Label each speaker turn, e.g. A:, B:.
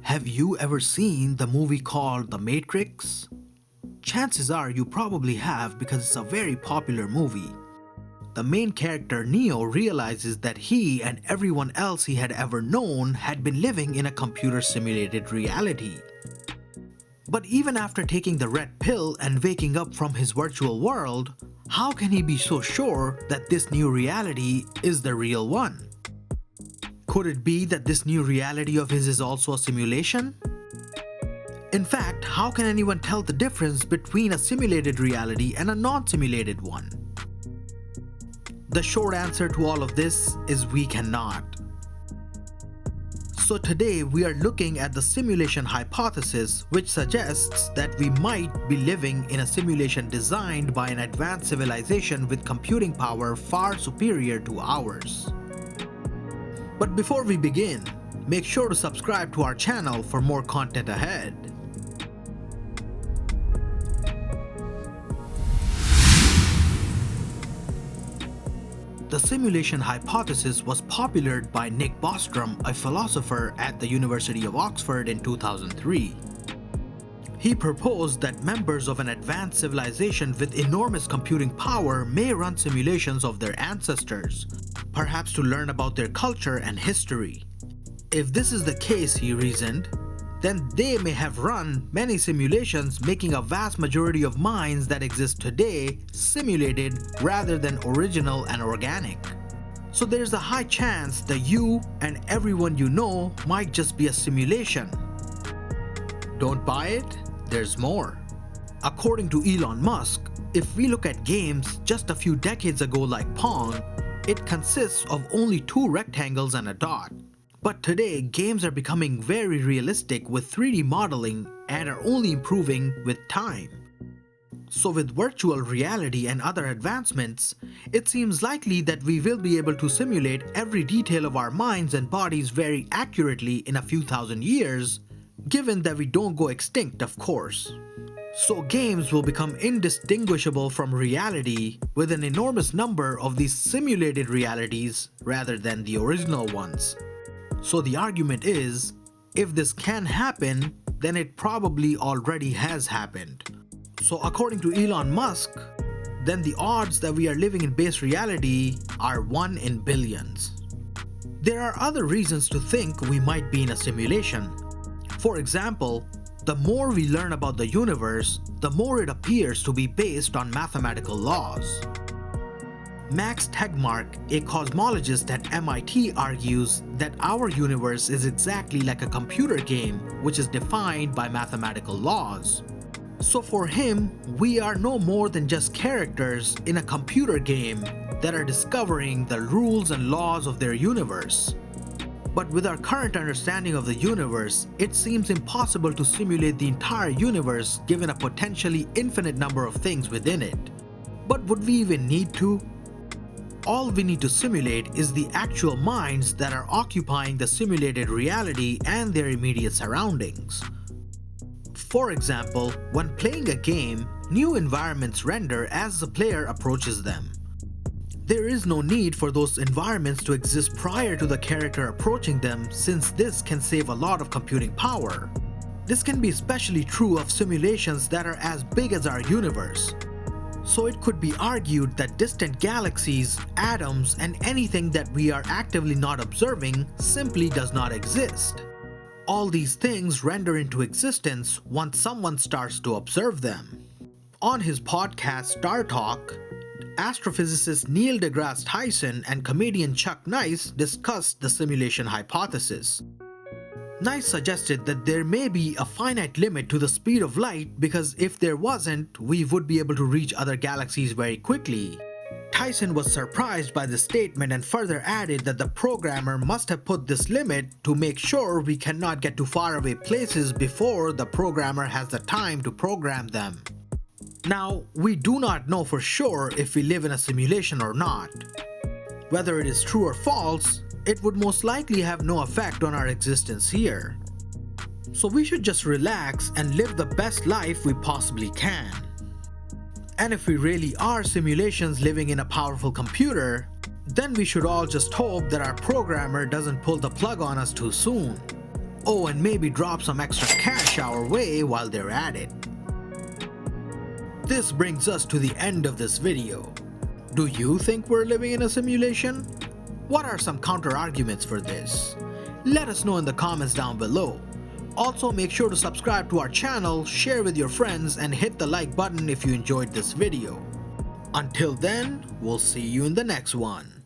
A: Have you ever seen the movie called The Matrix? Chances are you probably have because it's a very popular movie. The main character Neo realizes that he and everyone else he had ever known had been living in a computer simulated reality. But even after taking the red pill and waking up from his virtual world, how can he be so sure that this new reality is the real one? Could it be that this new reality of his is also a simulation? In fact, how can anyone tell the difference between a simulated reality and a non-simulated one? The short answer to all of this is we cannot. So today we are looking at the simulation hypothesis, which suggests that we might be living in a simulation designed by an advanced civilization with computing power far superior to ours. But before we begin, make sure to subscribe to our channel for more content ahead. The simulation hypothesis was popularized by Nick Bostrom, a philosopher at the University of Oxford in 2003. He proposed that members of an advanced civilization with enormous computing power may run simulations of their ancestors, perhaps to learn about their culture and history. If this is the case, he reasoned, then they may have run many simulations, making a vast majority of minds that exist today simulated rather than original and organic. So there's a high chance that you and everyone you know might just be a simulation. Don't buy it? There's more. According to Elon Musk, if we look at games just a few decades ago like Pong, it consists of only two rectangles and a dot. But today, games are becoming very realistic with 3D modeling and are only improving with time. So with virtual reality and other advancements, it seems likely that we will be able to simulate every detail of our minds and bodies very accurately in a few thousand years, given that we don't go extinct, of course. So games will become indistinguishable from reality with an enormous number of these simulated realities rather than the original ones. So the argument is, if this can happen, then it probably already has happened. So according to Elon Musk, then the odds that we are living in base reality are 1 in billions. There are other reasons to think we might be in a simulation. For example, the more we learn about the universe, the more it appears to be based on mathematical laws. Max Tegmark, a cosmologist at MIT, argues that our universe is exactly like a computer game, which is defined by mathematical laws. So for him, we are no more than just characters in a computer game that are discovering the rules and laws of their universe. But with our current understanding of the universe, it seems impossible to simulate the entire universe given a potentially infinite number of things within it. But would we even need to? All we need to simulate is the actual minds that are occupying the simulated reality and their immediate surroundings. For example, when playing a game, new environments render as the player approaches them. There is no need for those environments to exist prior to the character approaching them, since this can save a lot of computing power. This can be especially true of simulations that are as big as our universe. So it could be argued that distant galaxies, atoms, and anything that we are actively not observing simply does not exist. All these things render into existence once someone starts to observe them. On his podcast Star Talk, astrophysicist Neil deGrasse Tyson and comedian Chuck Nice discussed the simulation hypothesis. Nice suggested that there may be a finite limit to the speed of light because if there wasn't, we would be able to reach other galaxies very quickly. Tyson was surprised by the statement and further added that the programmer must have put this limit to make sure we cannot get to faraway places before the programmer has the time to program them. Now, we do not know for sure if we live in a simulation or not. Whether it is true or false, it would most likely have no effect on our existence here. So we should just relax and live the best life we possibly can. And if we really are simulations living in a powerful computer, then we should all just hope that our programmer doesn't pull the plug on us too soon. Oh, and maybe drop some extra cash our way while they're at it. This brings us to the end of this video. Do you think we're living in a simulation? What are some counter-arguments for this? Let us know in the comments down below. Also, make sure to subscribe to our channel, share with your friends, and hit the like button if you enjoyed this video. Until then, we'll see you in the next one.